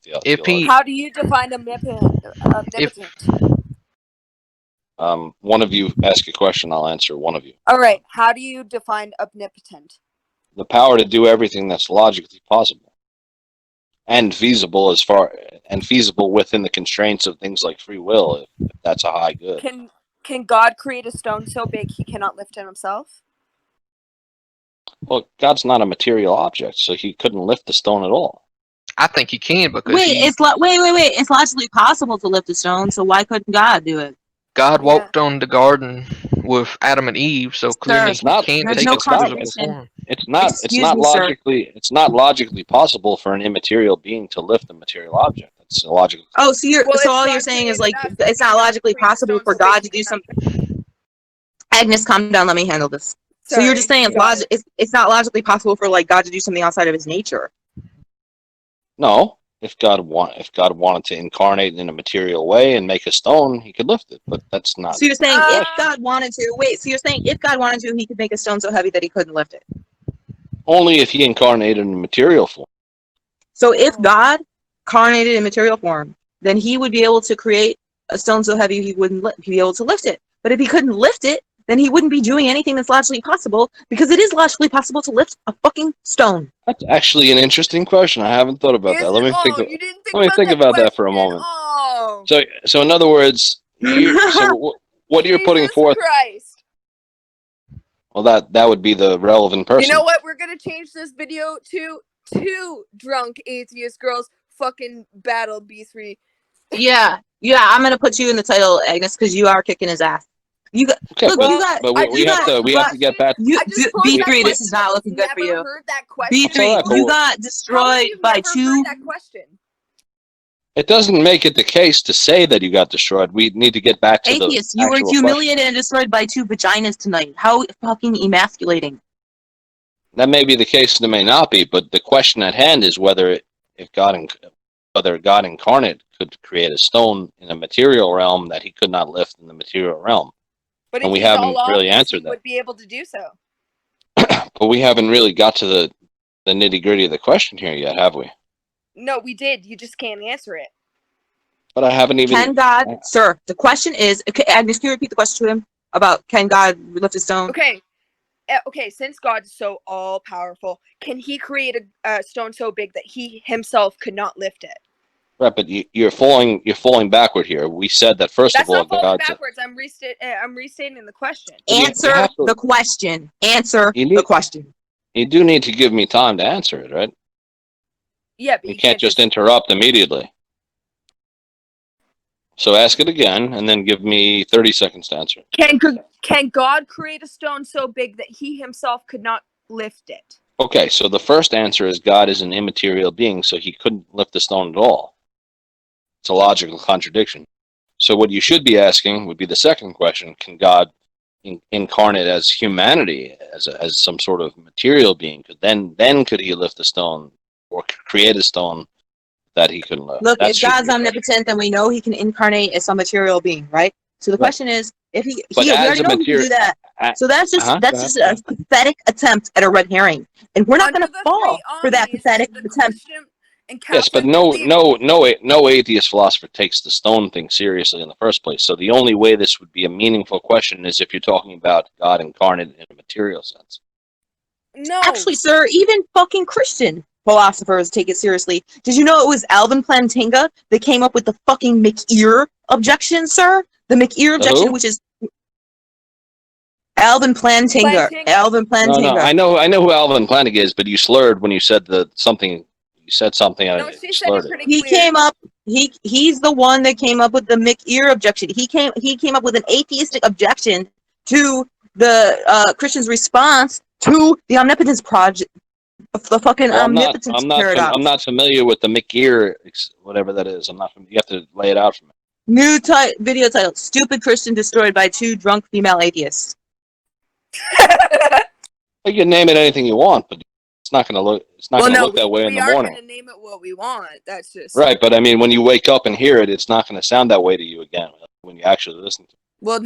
If he, How do you define omnipotent? if One of you ask a question, I'll answer. One of you. All right. How do you define omnipotent? The power to do everything that's logically possible and feasible within the constraints of things like free will, if that's a high good. Can God create a stone so big he cannot lift it himself? Well, God's not a material object, so he couldn't lift the stone at all. I think he can because wait, it's logically possible to lift a stone, so why couldn't God do it? God walked on the garden with Adam and Eve, so clearly It's not- he can't there's take no his physical contradiction. form. It's not logically it's not logically possible for an immaterial being to lift a material object. That's illogical. Oh, so Well, all if you're God saying is created like us, it's he not cannot logically create a possible stone for so God big to he do cannot something. Agnes, calm down. Let me handle this. So Sorry, you're just saying it's not logically possible for like God to do something outside of his nature. No, if God wanted to incarnate in a material way and make a stone, he could lift it, but that's not. So you're saying if God wanted to, so you're saying if God wanted to, he could make a stone so heavy that he couldn't lift it. Only if he incarnated in a material form. So if God incarnated in material form, then he would be able to create a stone so heavy he wouldn't be able to lift it. But if he couldn't lift it, then he wouldn't be doing anything that's logically possible, because it is logically possible to lift a fucking stone. That's actually an interesting question. I haven't thought about that. Let me think about that for a moment. Oh. So in other words, what you're putting forth? Christ. Well, that would be the relevant person. You know what? We're gonna change this video to two drunk atheist girls fucking battle B3. Yeah, I'm gonna put you in the title, Agnes, because you are kicking his ass. You got, okay, look, but, you got. but we have to get back. B3, this is not looking good for you. Heard that question. B3, you got destroyed by two. That question? It doesn't make it the case to say that you got destroyed. We need to get back to atheists. the You were actual humiliated question. and destroyed by two vaginas tonight. How fucking emasculating. That may be the case, and it may not be. But the question at hand is whether God incarnate could create a stone in a material realm that he could not lift in the material realm. But and if we he's haven't all really obvious, answered he that. would be able to do so. But we haven't really got to the nitty-gritty of the question here yet, have we? No, we did. You just can't answer it. But I haven't even... Can God... Sir, the question is... Okay, Agnes, can you repeat the question to him? About can God lift a stone? Okay. Okay, since God is so all-powerful, can he create a stone so big that he himself could not lift it? Right, but you're falling backward here. We said that first That's of all, not falling God... backwards. I'm restating the question. Answer the question. Answer the question. You do need to give me time to answer it, right? Yeah, but you can't just interrupt immediately. So ask it again, and then give me 30 seconds to answer it. Can God create a stone so big that he himself could not lift it? Okay, so the first answer is God is an immaterial being, so he couldn't lift the stone at all. It's a logical contradiction. So what you should be asking would be the second question: can God incarnate as humanity, as some sort of material being? Then could he lift the stone or create a stone that he couldn't lift? Look, if God's omnipotent, then we know he can incarnate as some material being, right? So the question is, if he already know he can do that. So that's just a pathetic attempt at a red herring, and we're not going to fall for that pathetic attempt. Yes, but no atheist philosopher takes the stone thing seriously in the first place. So the only way this would be a meaningful question is if you're talking about God incarnate in a material sense. No. Actually, sir, even fucking Christian philosophers take it seriously. Did you know it was Alvin Plantinga that came up with the fucking McEar objection, sir? The McEar objection, which is Alvin Plantinga. Alvin Plantinga. No, I know who Alvin Plantinga is, but you slurred when you said something. You said something. No, she said it pretty clear. He came up. He's the one that came up with the McEar objection. He came up with an atheistic objection to the Christian's response to the omnipotence project. The fucking omnipotence paradox. I'm not familiar with the McEar, whatever that is. I'm not. You have to lay it out for me. New video title: Stupid Christian destroyed by two drunk female atheists. You can name it anything you want, but it's not going to look. It's not going to look that way in the morning. We are going to name it what we want. That's just right. But I mean, when you wake up and hear it, it's not going to sound that way to you again when you actually listen to it. Well,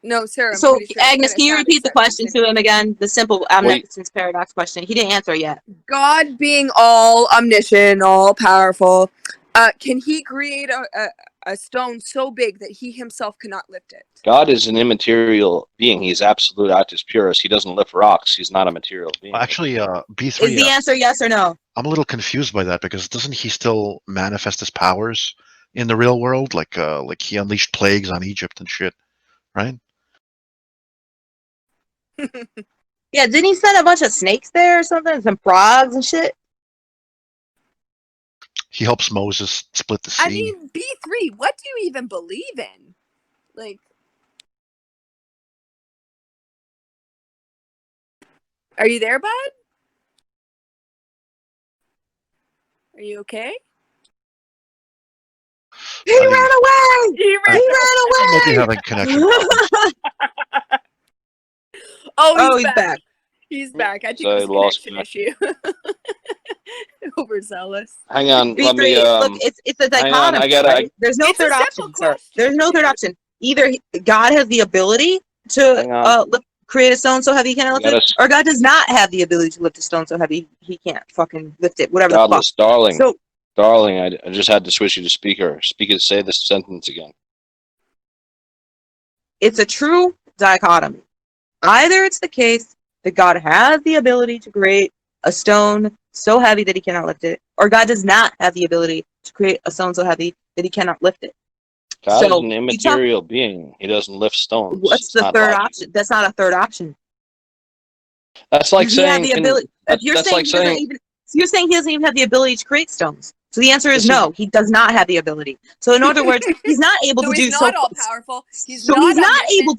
no, Sarah. So, Agnes, can you repeat the question to him again? The simple omnipotence paradox question. He didn't answer yet. God being all omniscient, all powerful, Can he create a stone so big that he himself cannot lift it? God is an immaterial being. He's absolute actus purus. He doesn't lift rocks. He's not a material being. Actually, Is B3, the answer yes or no? I'm a little confused by that because doesn't he still manifest his powers in the real world? Like he unleashed plagues on Egypt and shit, right? Yeah, didn't he send a bunch of snakes there or something? Some frogs and shit? He helps Moses split the sea. I mean, B3, what do you even believe in? Like, are you there, bud? Are you okay? He ran away! He ran I might be having connection problems. Oh, he's back. He's back. I think So it I was lost a connection issue. Overzealous. Hang on, let B3, me. look, it's a hang on, dichotomy. I gotta- right? There's no It's a third simple option, sir. question. There's no third option. Either God has the ability Hang to on. create a stone so heavy he can't lift gotta it, or God does not have the ability to lift a stone so heavy he can't fucking lift it. Whatever Godless, the fuck. darling, So darling. I just had to switch you to speaker. Speaker, say this sentence again. it's a true dichotomy. Either it's the case that God has the ability to create a stone so heavy that he cannot lift it, or God does not have the ability to create a stone so heavy that he cannot lift it. God So, is an you immaterial being. He doesn't lift stones. What's It's the not third logical. option? That's not a third option. That's like Does he have saying. the ability? If you're that's saying like he doesn't saying. even, so you're saying he doesn't even have the ability to create stones. So the answer is This is- no. He does not have the ability. So in other words, he's not able So to he's do not so. all powerful. He's so not he's not omniscient. able.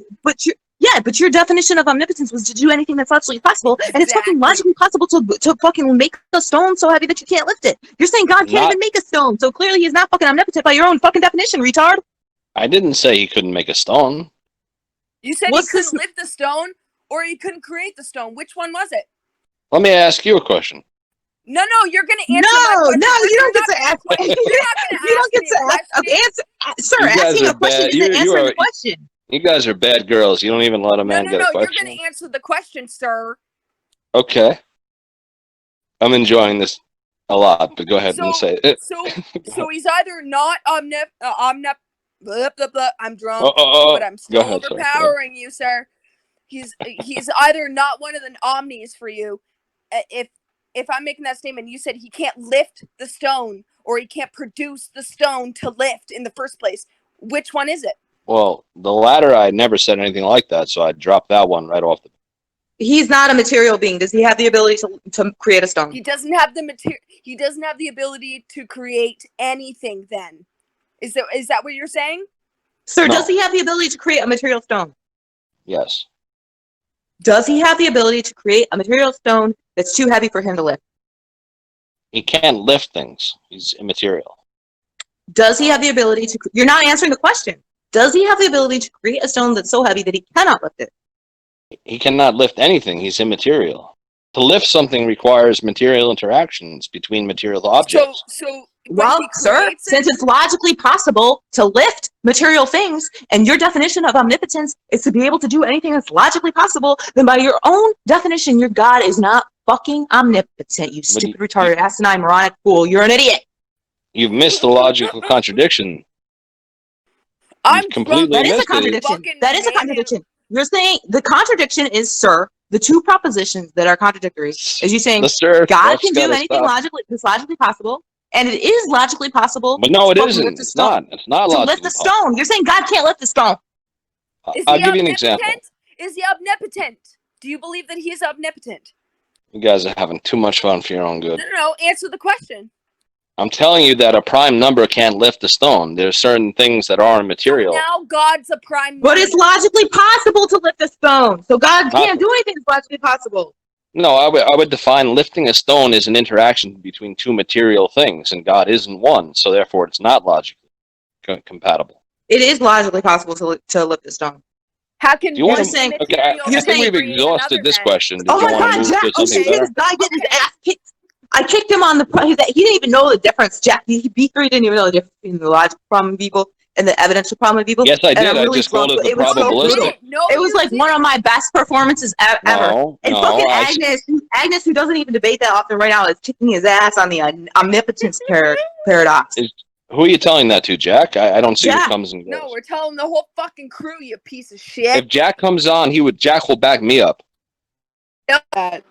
But your definition of omnipotence was to do anything that's logically possible, and it's fucking Exactly. logically possible to fucking make a stone so heavy that you can't lift it. You're saying God can't Not- even make a stone, so clearly he's not fucking omnipotent by your own fucking definition, retard. I didn't say he couldn't make a stone. You said What's he this- couldn't lift the stone or he couldn't create the stone. Which one was it? Let me ask you a question. No, you're going to answer No, my question. no, first. you You're don't get not to gonna- ask. You're not going to You don't ask get me to a ask. question. Sir, You guys asking are a question bad. isn't You answering are- the question. You guys are bad girls. You don't even let a man No, get a you're question. going to answer the question, sir. Okay. I'm enjoying this a lot, but go ahead and say it. So he's either not blah, blah, blah. I'm drunk, but I'm Go still ahead, sir. overpowering you, sir. He's either not one of the omnis for you. If I'm making that statement, you said he can't lift the stone or he can't produce the stone to lift in the first place. Which one is it? Well, the latter, I never said anything like that, so I dropped that one right off the. He's not a material being. Does he have the ability to create a stone? He doesn't have the material. He doesn't have the ability to create anything. Then, is that what you're saying? Sir, No. does he have the ability to create a material stone? Yes. Does he have the ability to create a material stone that's too heavy for him to lift? He can't lift things. He's immaterial. Does he have the ability to? You're not answering the question. Does he have the ability to create a stone that's so heavy that he cannot lift it? He cannot lift anything. He's immaterial. To lift something requires material interactions between material objects. So Well, sir, since it's logically possible to lift material things, and your definition of omnipotence is to be able to do anything that's logically possible, then by your own definition, your God is not fucking omnipotent, you stupid, retarded, asinine, moronic fool. You're an idiot. You've missed the logical contradiction. I'm completely That is a missed it. contradiction. Fucking That is a man. contradiction. You're saying the contradiction is, sir, the two propositions that are contradictory is you saying Sir, God that's can do gotta anything stop. that's logically possible, and it is logically possible. But no, it to fucking isn't. lift a It's stone- not. It's not To logically lift a possible. stone. You're saying God can't lift a stone. Is I'll he give you an omnipotent? example. Is he omnipotent? Do you believe that he is omnipotent? You guys are having too much fun for your own good. No. Answer the question. I'm telling you that a prime number can't lift a stone. There's certain things that are immaterial. So now God's a prime But number. it's logically possible to lift a stone. So God Not- can't do anything that's logically possible. No, I would define lifting a stone as an interaction between two material things, and God isn't one, so therefore it's not logically compatible. It is logically possible to lift a stone. How can Do you want one to? saying- Okay, I material think we've create exhausted another this then? question. Did Oh you my want to God, move Jack! to something Okay, better? this guy getting Okay. his ass kicked. I kicked him on the. He didn't even know the difference, Jack. B3 didn't even know the difference between the logical problem of people and the evidential problem of people. Yes, I And did. I'm I really just called drunk, it but the it was so probabilistic. brutal. No, It was you like one of my best performances ever. No, And no, fucking I- Agnes, who doesn't even debate that often right now, is kicking his ass on the omnipotence paradox. Who are you telling that to, Jack? I don't see Jack. who comes and goes. No, we're telling the whole fucking crew, you piece of shit. If Jack comes on, Jack will back me up.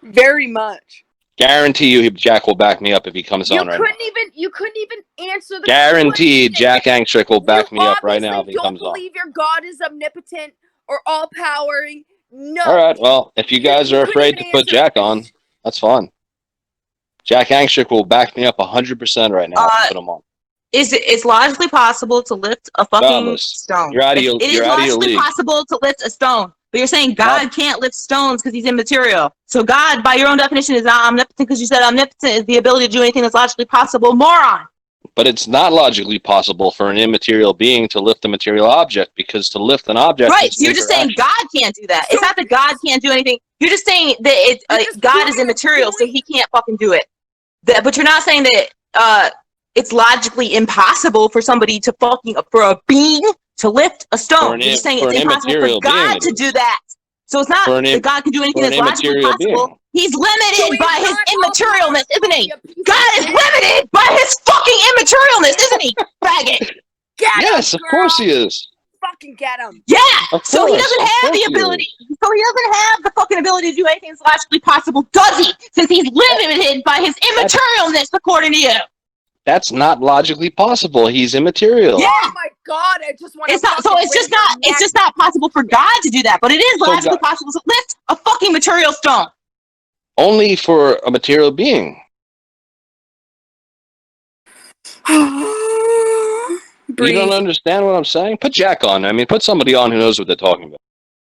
Very much. Guarantee you, Jack will back me up if he comes on right now. You couldn't even answer the Guaranteed, question. Jack Angstrick will back me up right now if he You comes don't on. believe your God is omnipotent or all-powering. No. All right, well, if you guys are afraid to put Jack on, that's fine. Jack Angstrick will back me up 100% right now if you put him on. It's logically possible to lift a fucking Godless. stone. You're out of your, It is you're out of your logically league. possible to lift a stone. But you're saying God can't lift stones because he's immaterial. So God, by your own definition, is not omnipotent because you said omnipotent is the ability to do anything that's logically possible. Moron! But it's not logically possible for an immaterial being to lift a material object, because to lift an object Right, is so you're just saying God can't do that. It's not that God can't do anything. You're just saying that God is immaterial, so he can't fucking do it. But you're not saying that it's logically impossible for somebody to for a being to lift a stone. You're just saying it's impossible for God to do that. So it's not that God can do anything that's logically possible. He's limited by his immaterialness, isn't he? God is limited by his fucking immaterialness, isn't he? Faggot. Yes, of course he is. Fucking get him. Yeah. Of So he course, doesn't of have course the he ability. So he doesn't have the fucking ability to do anything that's logically possible, does he? Since he's limited by his immaterialness, according to you. That's not logically possible. He's immaterial. Yeah. Oh my God! I just want. It's not. So it's just not possible for God to do that. But it is logically possible to lift a fucking material stone. Only for a material being. You don't understand what I'm saying? Put Jack on. I mean, put somebody on who knows what they're talking about.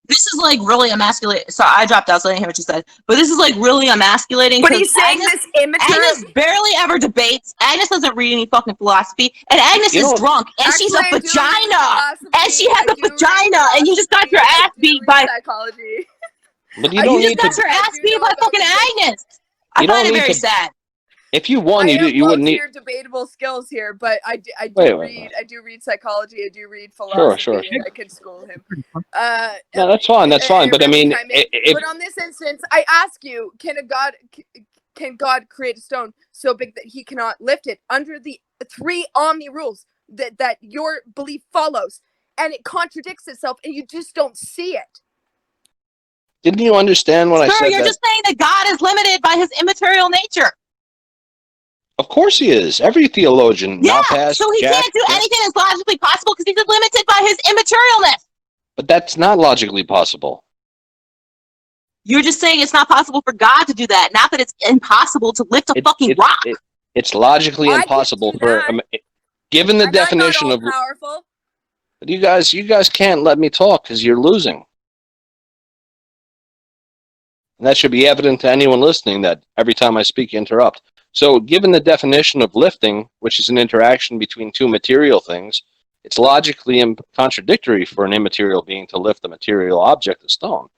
This is like really emasculating. Sorry, I dropped out, so I didn't hear what you said. But this is like really emasculating. But he's saying this immaterial. Agnes barely ever debates. Agnes doesn't read any fucking philosophy. And Agnes is drunk. And she's a vagina. And she has a vagina. And you just got your ass beat by psychology. But you don't you need just got your ass beat by fucking Agnes. I find it very sad. If you won, you wouldn't need your debatable skills here, but I do read psychology. I do read philosophy. Sure. I could school him. No, that's fine. That's fine. But I mean, but on this instance, I ask you: Can God create a stone so big that he cannot lift it under the 3 omni rules that your belief follows, and it contradicts itself, and you just don't see it? Didn't you understand what I said? You're just saying that God is limited by his immaterial nature. Of course he is. Every theologian. Yeah, so he can't do anything that's logically possible because he's limited by his immaterialness. But that's not logically possible. You're just saying it's not possible for God to do that, not that it's impossible to lift a fucking rock. It's logically impossible for, given the definition of powerful. But you guys can't let me talk because you're losing. And that should be evident to anyone listening that every time I speak, you interrupt. So given the definition of lifting, which is an interaction between 2 material things, it's logically contradictory for an immaterial being to lift a material object, a stone.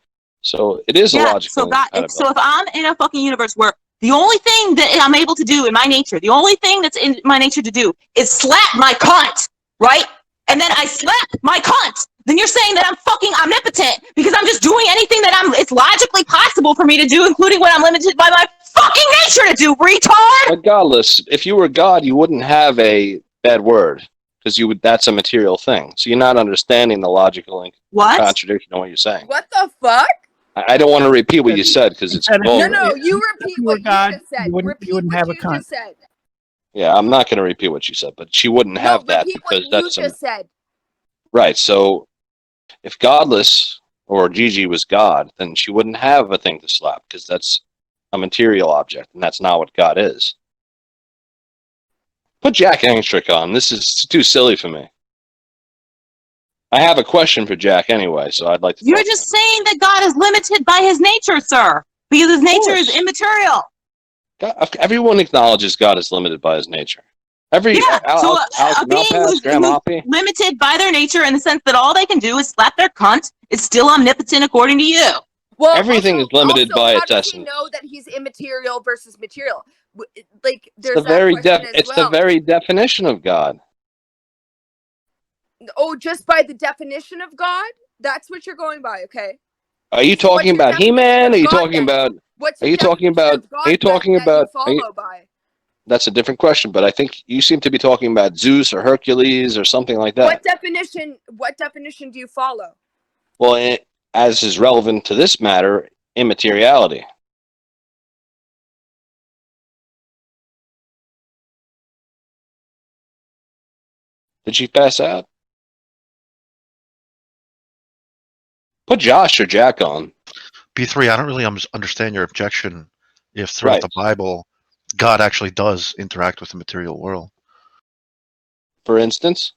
So it is a logical. So if I'm in a fucking universe where the only thing that I'm able to do in my nature, the only thing that's in my nature to do is slap my cunt, right? And then I slap my cunt. Then you're saying that I'm fucking omnipotent because I'm just doing anything that it's logically possible for me to do, including what I'm limited by my fucking nature to do, retard! But Godless, if you were God, you wouldn't have a bad word because that's a material thing. So you're not understanding the logical contradiction of what you're saying. What the fuck? I don't want to repeat what you said because it's vulgar. No, you repeat what you just said. You wouldn't have a cunt. Just said. Yeah, I'm not going to repeat what you said, but she wouldn't have that because that's just said. Right. So if Godless or Gigi was God, then she wouldn't have a thing to slap because that's a material object, and that's not what God is. Put Jack Angstrick on. This is too silly for me. I have a question for Jack anyway, so I'd like to. You're just saying that God is limited by his nature, sir, because his nature is immaterial. God, everyone acknowledges God is limited by his nature. A being who's limited by their nature in the sense that all they can do is slap their cunt is still omnipotent according to you. Well, everything is limited by its essence. How does he know that he's immaterial versus material? Like, there's it's the very definition of God. Oh, just by the definition of God? That's what you're going by, okay? Are you talking about He-Man? Are you talking about? Are you talking about? Are you talking about? that's a different question. But I think you seem to be talking about Zeus or Hercules or something like that. What definition do you follow? Well, as is relevant to this matter, immateriality. Did she pass out? Put Josh or Jack on. B3, I don't really understand your objection if throughout the Bible, God actually does interact with the material world. For instance?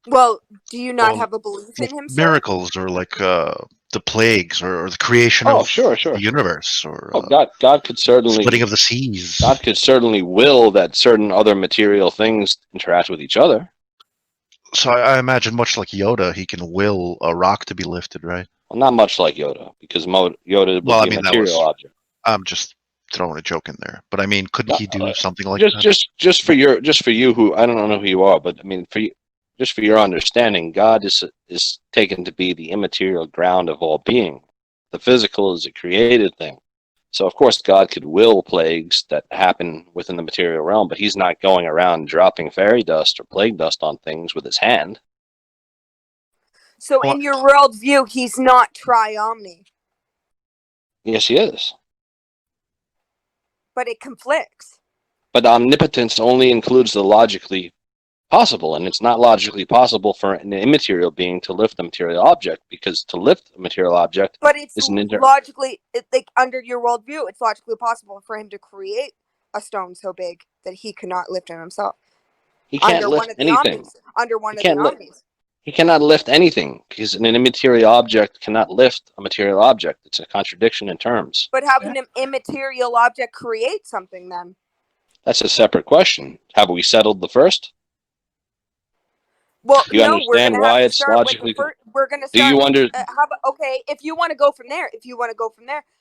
Well, do you not have a belief in him, sir? Miracles, or like the plagues, or the creation of the universe, or God could certainly splitting of the seas. God could certainly will that certain other material things interact with each other. So I imagine, much like Yoda, he can will a rock to be lifted, right? Well, not much like Yoda, because Yoda would be a material object. I'm just throwing a joke in there, but I mean, couldn't he do something like that? Just for you, who I don't know who you are, but I mean, for you, just for your understanding, God is taken to be the immaterial ground of all being. The physical is a created thing. So, of course, God could will plagues that happen within the material realm, but he's not going around dropping fairy dust or plague dust on things with his hand. So, in your worldview, he's not tri-omni. Yes, he is. But it conflicts. But omnipotence only includes the logically possible, and it's not logically possible for an immaterial being to lift a material object, because to lift a material object is logically, like, under your worldview, it's logically possible for him to create a stone so big that he could not lift it himself. He can't lift anything. Under one of the omnis. He cannot lift anything, because an immaterial object cannot lift a material object. It's a contradiction in terms. But how can an immaterial object create something then? That's a separate question. Have we settled the first? Well, do you understand why it's logically? We're going to start. Do you okay, if you want to go from there,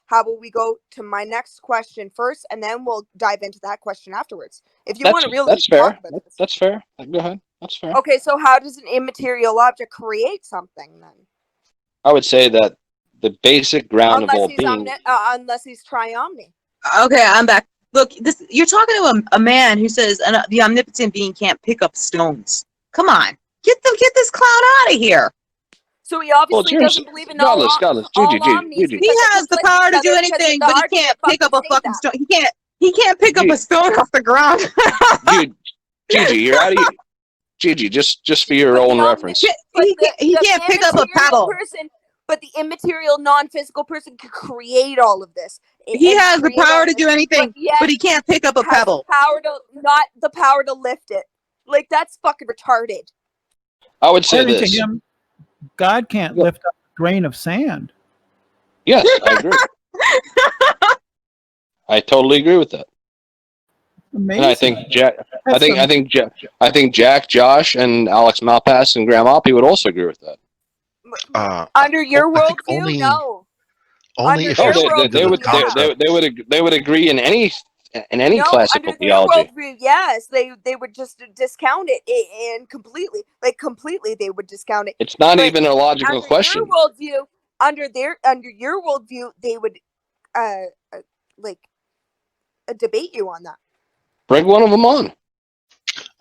how about we go to my next question first, and then we'll dive into that question afterwards. If you want to really talk about this. That's fair. Go ahead. That's fair. Okay, so how does an immaterial object create something then? I would say that the basic ground of all being, unless he's tri-omni. Okay, I'm back. Look, you're talking to a man who says the omnipotent being can't pick up stones. Come on. Get this clown out of here. So he obviously doesn't believe in all omnis. He has the power to do anything, but he can't pick up a fucking stone. He can't pick up a stone off the ground. Dude, Gigi, you're out of here. Gigi, just for your own reference. He can't pick up a pebble. But the immaterial, non-physical person could create all of this. He has the power to do anything, but he can't pick up a pebble. Not the power to lift it. Like, that's fucking retarded. I would say this. To him, God can't lift up a grain of sand. Yes, I agree. I totally agree with that. Amazing. And I think Jack, Josh, and Alex Malpass and Graham Oppie would also agree with that. Under your worldview, no. Only if they would agree in any classical theology. Under their worldview, yes, they would just discount it and completely they would discount it. It's not even a logical question. Under your worldview, they would debate you on that. Bring one of them on.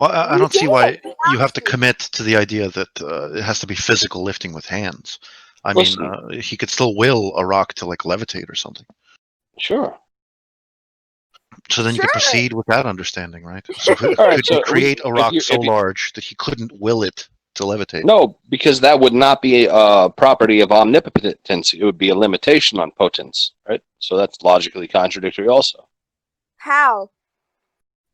Well, I don't see why you have to commit to the idea that it has to be physical lifting with hands. I mean, he could still will a rock to like levitate or something. Sure. So then you could proceed with that understanding, right? So could you create a rock so large that he couldn't will it to levitate? No, because that would not be a property of omnipotence. It would be a limitation on potence, right? So that's logically contradictory also. How?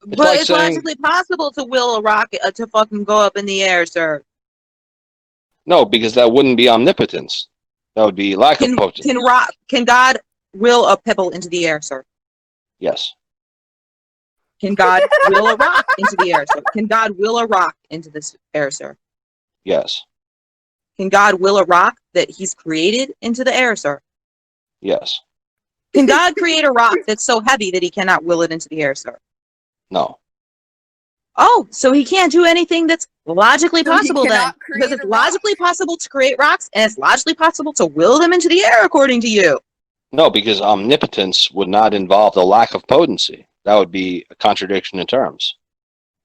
But it's logically possible to will a rocket to fucking go up in the air, sir. No, because that wouldn't be omnipotence. That would be lack of potence. Can God will a pebble into the air, sir? Yes. Can God will a rock into the air, sir? Can God will a rock into this air, sir? Yes. Can God will a rock that he's created into the air, sir? Yes. Can God create a rock that's so heavy that he cannot will it into the air, sir? No. Oh, so he can't do anything that's logically possible then. Because it's logically possible to create rocks, and it's logically possible to will them into the air, according to you. No, because omnipotence would not involve the lack of potency. That would be a contradiction in terms.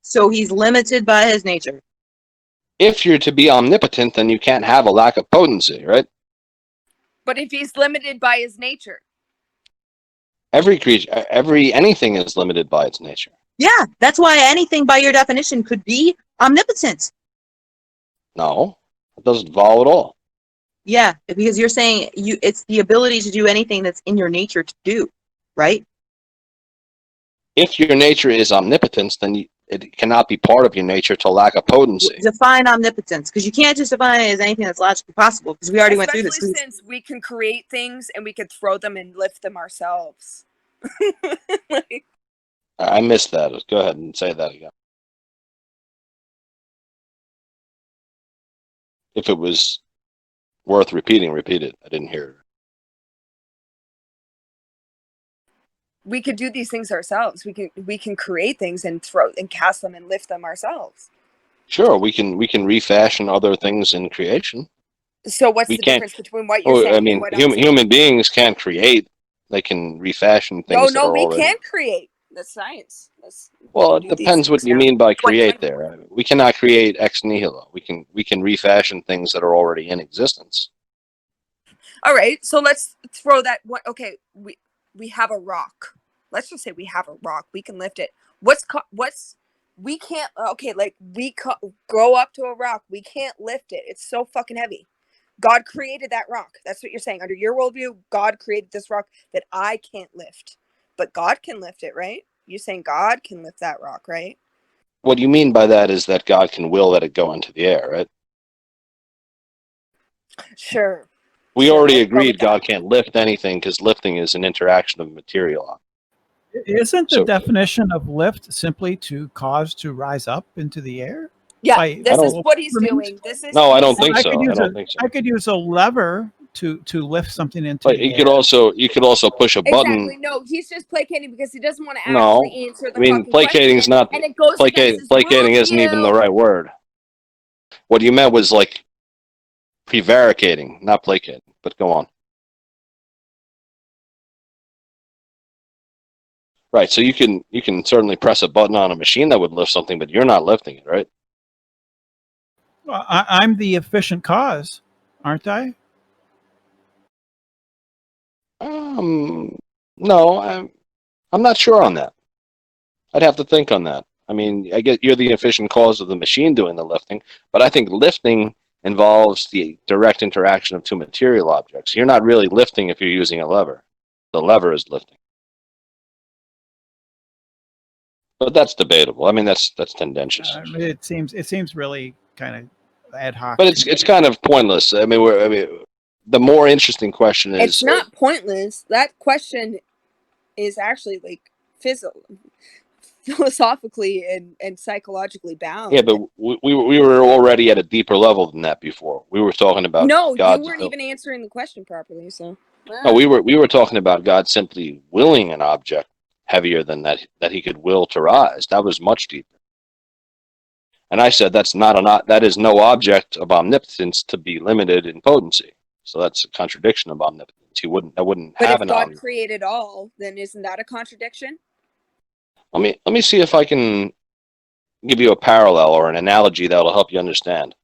So he's limited by his nature. If you're to be omnipotent, then you can't have a lack of potency, right? But if he's limited by his nature, Every creature, anything is limited by its nature. Yeah, that's why anything by your definition could be omnipotent. No, it doesn't follow at all. Yeah, because you're saying it's the ability to do anything that's in your nature to do, right? If your nature is omnipotence, then it cannot be part of your nature to lack a potency. Define omnipotence, because you can't just define it as anything that's logically possible, because we already went through this. especially since we can create things and we could throw them and lift them ourselves. Like, I missed that. Go ahead and say that again. If it was worth repeating, repeat it. I didn't hear it. we could do these things ourselves. We can create things and throw and cast them and lift them ourselves. Sure, we can refashion other things in creation. So what's We the can't- difference between what you're saying I and mean, what I'm saying? human beings can't create. They can refashion things. No, that are we already... can create. That's science. Well, we it can do these depends what things you now. mean by 2020. create. There, we cannot create ex nihilo. We can refashion things that are already in existence. All right, so let's throw that one. Okay, we have a rock. Let's just say we have a rock. We can lift it. We can't. Okay, like go up to a rock. We can't lift it. It's so fucking heavy. God created that rock. That's what you're saying. Under your worldview, God created this rock that I can't lift, but God can lift it, right? You're saying God can lift that rock, right? What you mean by that is that God can will let it go into the air, right? Sure. We Sure, already let's go agreed with that. God can't lift anything because lifting is an interaction of material. Isn't the So- definition of lift simply to cause to rise up into the air? Yeah, By- this I is don't- what he's for me- doing. This is No, I don't he's- think so. I don't think so. I could use a lever to lift something into But the you air. could also push a button. Exactly. No, he's just placating because he doesn't want to No, actually answer the I mean, fucking placating is question, not and it goes against his placating isn't even the worldview. right word. What you meant was like prevaricating, not placating. But go on. Right. So you can certainly press a button on a machine that would lift something, but you're not lifting it, right? Well, I'm the efficient cause, aren't I? No, I'm not sure on that. I'd have to think on that. I mean, I get you're the efficient cause of the machine doing the lifting, but I think lifting involves the direct interaction of two material objects. You're not really lifting if you're using a lever. The lever is lifting. But that's debatable. I mean, that's tendentious. It seems really kind of ad hoc. But it's kind of pointless. I mean, the more interesting question is It's not pointless. That question is actually like philosophically and psychologically bound. Yeah, but we were already at a deeper level than that before. We were talking about no, God's you weren't will. even answering the question properly. So No, we were talking about God simply willing an object heavier than that he could will to rise. That was much deeper. And I said that is no object of omnipotence to be limited in potency. So that's a contradiction of omnipotence. That wouldn't But have if an God omnipotence. created all, then isn't that a contradiction? Let me see if I can give you a parallel or an analogy that'll help you understand.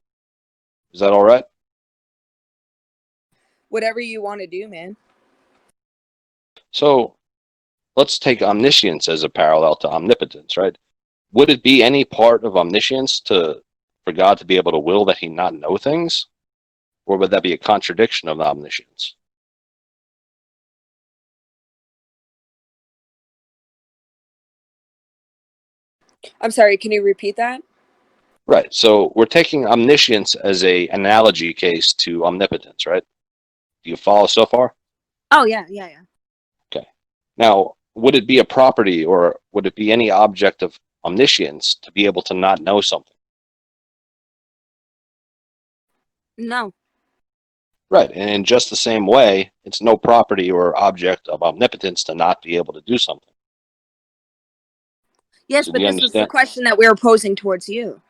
Is that all right? Whatever you want to do, man. So let's take omniscience as a parallel to omnipotence, right? Would it be any part of omniscience for God to be able to will that he not know things? Or would that be a contradiction of omniscience? I'm sorry, can you repeat that? Right. So we're taking omniscience as a analogy case to omnipotence, right? Do you follow so far? Oh yeah. Okay. Now, would it be a property or would it be any object of omniscience to be able to not know something? No. Right. And in just the same way, it's no property or object of omnipotence to not be able to do something. Yes, So but do you this was the understand? question that we were posing towards you.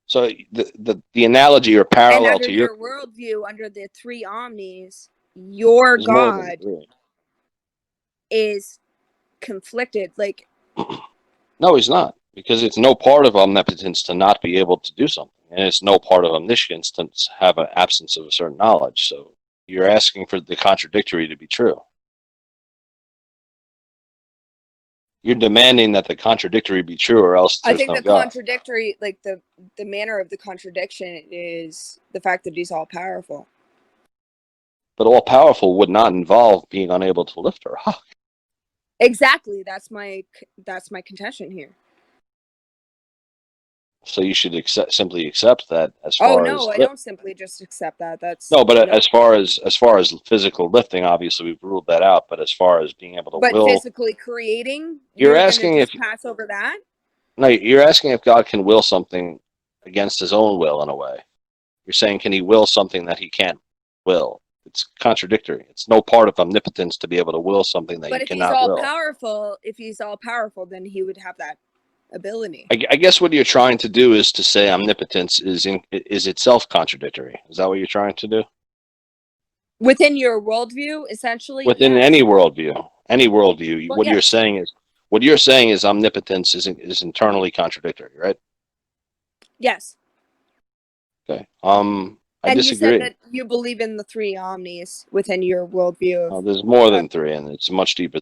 So the analogy or And parallel under to your worldview, under the three omnis, your is more than God three. is conflicted. Like No, he's not, because it's no part of omnipotence to not be able to do something, and it's no part of omniscience to have an absence of a certain knowledge. So you're asking for the contradictory to be true. You're demanding that the contradictory be true, or else I there's think no the God. contradictory, like the manner of the contradiction, is the fact that he's all powerful. But all powerful would not involve being unable to lift a rock. Exactly. That's my contention here. So you should simply accept that as Oh far as no, I don't simply just accept that. That's no, but no. as far as physical lifting, obviously we've ruled that out. But as far as being able to But will, physically creating, you're gonna asking just if pass over that? no, you're asking if God can will something against his own will in a way. You're saying, can he will something that he can't will? It's contradictory. It's no part of omnipotence to be able to will something that But you if he's cannot all will. powerful, then he would have that ability. I guess what you're trying to do is to say omnipotence is itself contradictory. Is that what you're trying to do? Within your worldview, essentially, Within yes. any worldview, Well, what yes. you're saying is omnipotence is internally contradictory, right? Yes. Okay. I And disagree. you said that you believe in the three omnis within your worldview. There's more than three, and it's much deeper